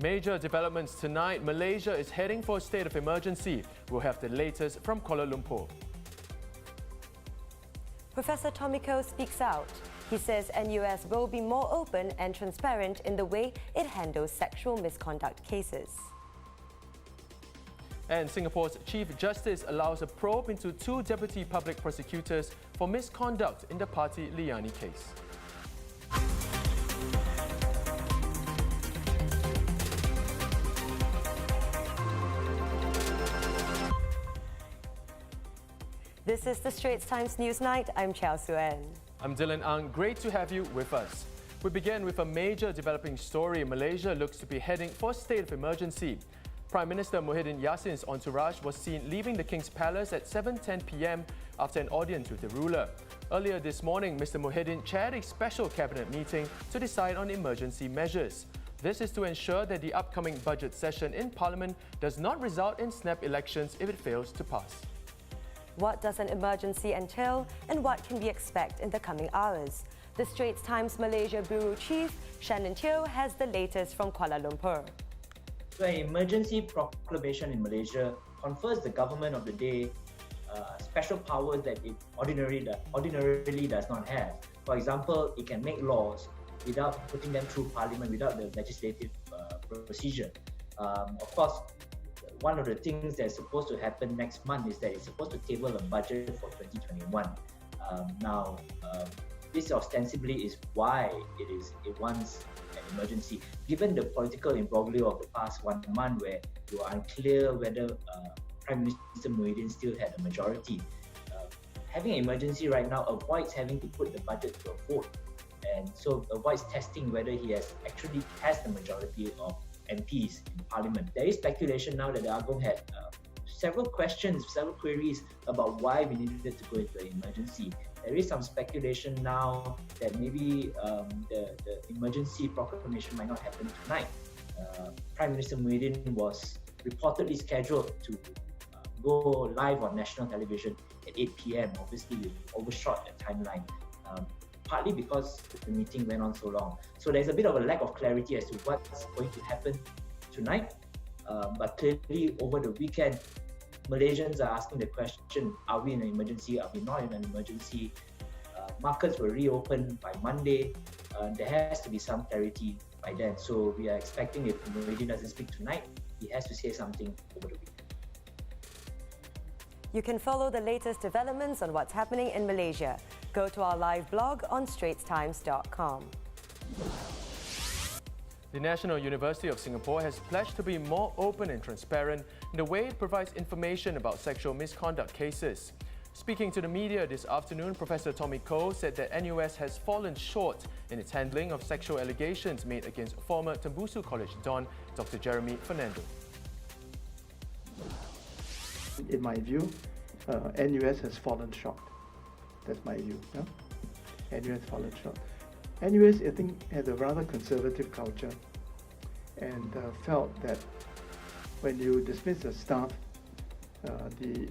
Major developments tonight. Malaysia is heading for a state of emergency. We'll have the latest from Kuala Lumpur. Professor Tommy Koh speaks out. He says NUS will be more open and transparent in the way it handles sexual misconduct cases. And Singapore's Chief Justice allows a probe into 2 deputy public prosecutors for misconduct in the Party Liani case. This is the Straits Times Newsnight. I'm Chao Suen. I'm Dylan Ang. Great to have you with us. We begin with a major developing story. Malaysia looks to be heading for a state of emergency. Prime Minister Muhyiddin Yassin's entourage was seen leaving the King's Palace at 7:10 p.m. after an audience with the ruler. Earlier this morning, Mr. Muhyiddin chaired a special cabinet meeting to decide on emergency measures. This is to ensure that the upcoming budget session in Parliament does not result in snap elections if it fails to pass. What does an emergency entail and what can we expect in the coming hours? The Straits Times Malaysia Bureau Chief, Shannon Teo, has the latest from Kuala Lumpur. So an emergency proclamation in Malaysia confers the government of the day special powers that it ordinarily does not have. For example, it can make laws without putting them through Parliament, without the legislative procedure. Of course, one of the things that's supposed to happen next month is that it's supposed to table a budget for 2021. This ostensibly is why it wants an emergency. Given the political imbroglio of the past 1 month, where you are unclear whether Prime Minister Muhyiddin still had a majority, having an emergency right now avoids having to put the budget to a vote, and so avoids testing whether he actually has the majority of MPs in Parliament. There is speculation now that the Agong had several queries about why we needed to go into an emergency. There is some speculation now that maybe the emergency proclamation might not happen tonight. Prime Minister Muhyiddin was reportedly scheduled to go live on national television at 8 p.m. Obviously, we overshot the timeline. Partly because the meeting went on so long. So there's a bit of a lack of clarity as to what's going to happen tonight. But clearly over the weekend, Malaysians are asking the question, are we in an emergency? Are we not in an emergency? Markets were reopened by Monday. There has to be some clarity by then. So we are expecting, if Muhyiddin doesn't speak tonight, he has to say something over the weekend. You can follow the latest developments on what's happening in Malaysia. Go to our live blog on straitstimes.com. The National University of Singapore has pledged to be more open and transparent in the way it provides information about sexual misconduct cases. Speaking to the media this afternoon, Professor Tommy Koh said that NUS has fallen short in its handling of sexual allegations made against former Tembusu College Don, Dr. Jeremy Fernando. In my view, NUS has fallen short. That's my view. Yeah? NUS fallen short. NUS, I think, had a rather conservative culture and felt that when you dismiss the staff, the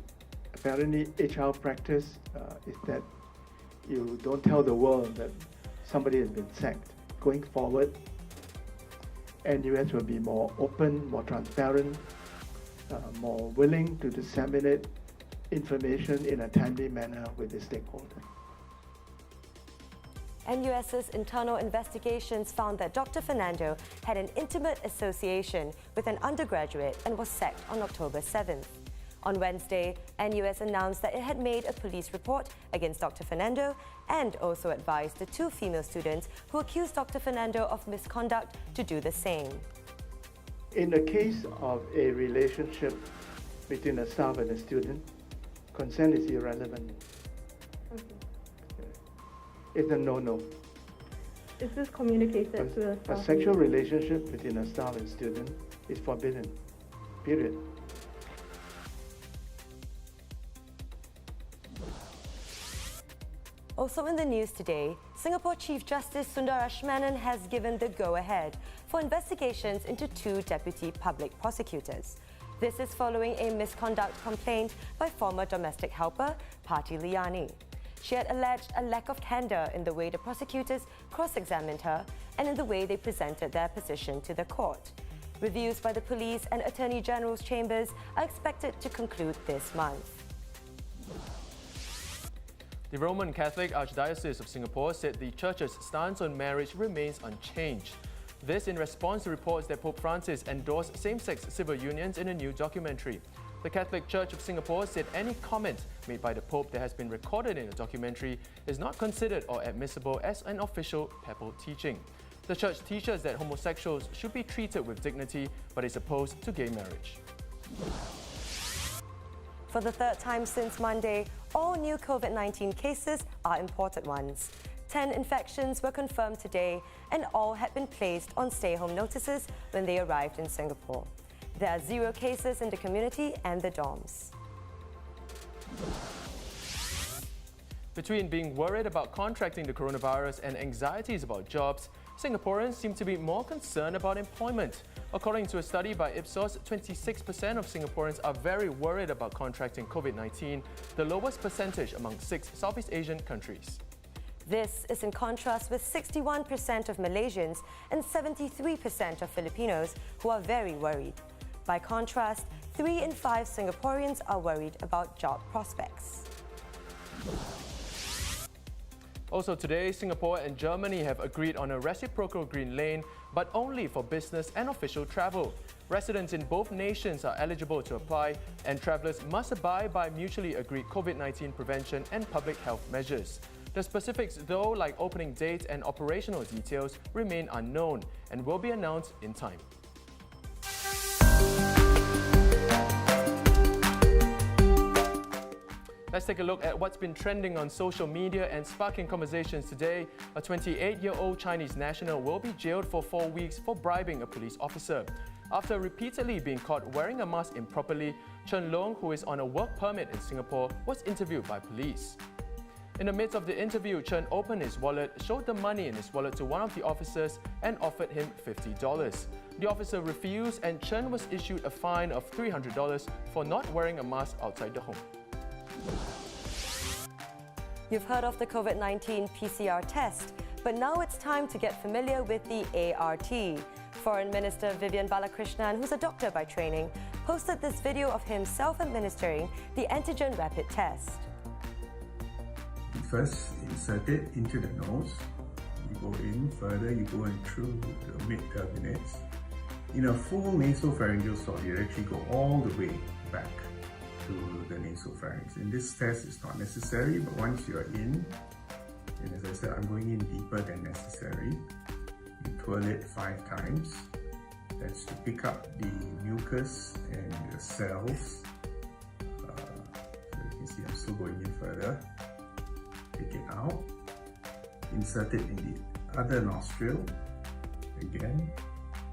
apparently HR practice is that you don't tell the world that somebody has been sacked. Going forward, NUS will be more open, more transparent, more willing to disseminate information in a timely manner with the stakeholders. NUS's internal investigations found that Dr. Fernando had an intimate association with an undergraduate and was sacked on October 7th. On Wednesday, NUS announced that it had made a police report against Dr. Fernando and also advised the 2 female students who accused Dr. Fernando of misconduct to do the same. In the case of a relationship between a staff and a student, consent is irrelevant. Okay. It's a no-no. Is this communicated to the staff? A sexual relationship between a staff and student is forbidden, period. Also in the news today, Singapore Chief Justice Sundarashmanan has given the go-ahead for investigations into 2 deputy public prosecutors. This is following a misconduct complaint by former domestic helper, Party Liani. She had alleged a lack of candor in the way the prosecutors cross-examined her and in the way they presented their position to the court. Reviews by the police and Attorney General's chambers are expected to conclude this month. The Roman Catholic Archdiocese of Singapore said the Church's stance on marriage remains unchanged. This in response to reports that Pope Francis endorsed same-sex civil unions in a new documentary. The Catholic Church of Singapore said any comment made by the Pope that has been recorded in the documentary is not considered or admissible as an official papal teaching. The Church teaches that homosexuals should be treated with dignity, but is opposed to gay marriage. For the third time since Monday, all new COVID-19 cases are imported ones. 10 infections were confirmed today, and all had been placed on stay-home notices when they arrived in Singapore. There are 0 cases in the community and the dorms. Between being worried about contracting the coronavirus and anxieties about jobs, Singaporeans seem to be more concerned about employment. According to a study by Ipsos, 26% of Singaporeans are very worried about contracting COVID-19, the lowest percentage among 6 Southeast Asian countries. This is in contrast with 61% of Malaysians and 73% of Filipinos who are very worried. By contrast, 3 in 5 Singaporeans are worried about job prospects. Also today, Singapore and Germany have agreed on a reciprocal green lane, but only for business and official travel. Residents in both nations are eligible to apply, and travellers must abide by mutually agreed COVID-19 prevention and public health measures. The specifics, though, like opening dates and operational details, remain unknown and will be announced in time. Let's take a look at what's been trending on social media and sparking conversations today. A 28-year-old Chinese national will be jailed for 4 weeks for bribing a police officer. After repeatedly being caught wearing a mask improperly, Chen Long, who is on a work permit in Singapore, was interviewed by police. In the midst of the interview, Chen opened his wallet, showed the money in his wallet to one of the officers and offered him $50. The officer refused, and Chen was issued a fine of $300 for not wearing a mask outside the home. You've heard of the COVID-19 PCR test, but now it's time to get familiar with the ART. Foreign Minister Vivian Balakrishnan, who's a doctor by training, posted this video of him self-administering the antigen rapid test. You first insert it into the nose, you go in further, you go in through the mid-turbinates. In a full nasopharyngeal swab, you actually go all the way back to the nasopharynx. In this test, it's not necessary, but once you're in, and as I said, I'm going in deeper than necessary, you twirl it 5 times. That's to pick up the mucus and the cells. So you can see I'm still going in further. Take it out, insert it in the other nostril, again,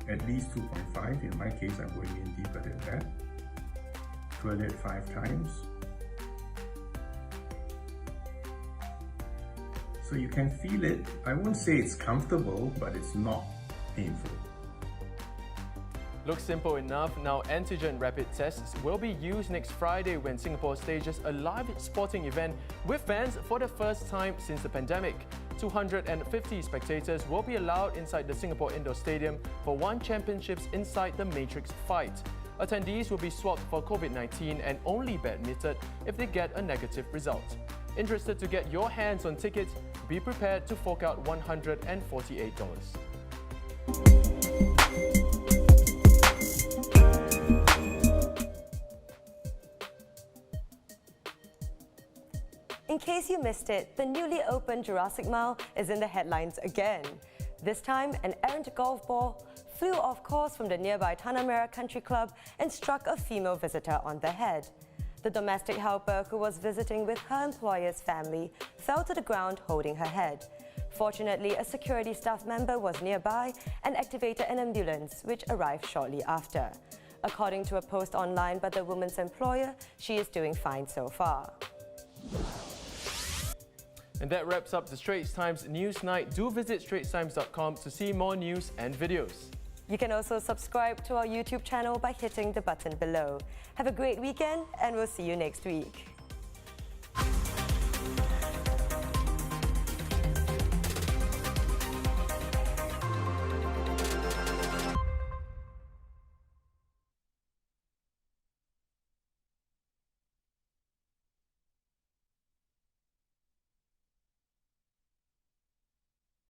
at least 2.5. In my case, I'm going in deeper than that. Twirl it 5 times. So you can feel it. I won't say it's comfortable, but it's not painful. Looks simple enough. Now, antigen rapid tests will be used next Friday when Singapore stages a live sporting event with fans for the first time since the pandemic. 250 spectators will be allowed inside the Singapore Indoor Stadium for One Championships inside the Matrix fight. Attendees will be swabbed for COVID-19 and only be admitted if they get a negative result. Interested to get your hands on tickets? Be prepared to fork out $148. In case you missed it, the newly opened Jurassic Mile is in the headlines again. This time, an errant golf ball flew off course from the nearby Tanah Merah Country Club and struck a female visitor on the head. The domestic helper, who was visiting with her employer's family, fell to the ground holding her head. Fortunately, a security staff member was nearby and activated an ambulance, which arrived shortly after. According to a post online by the woman's employer, she is doing fine so far. And that wraps up the Straits Times News Night. Do visit straitstimes.com to see more news and videos. You can also subscribe to our YouTube channel by hitting the button below. Have a great weekend, and we'll see you next week.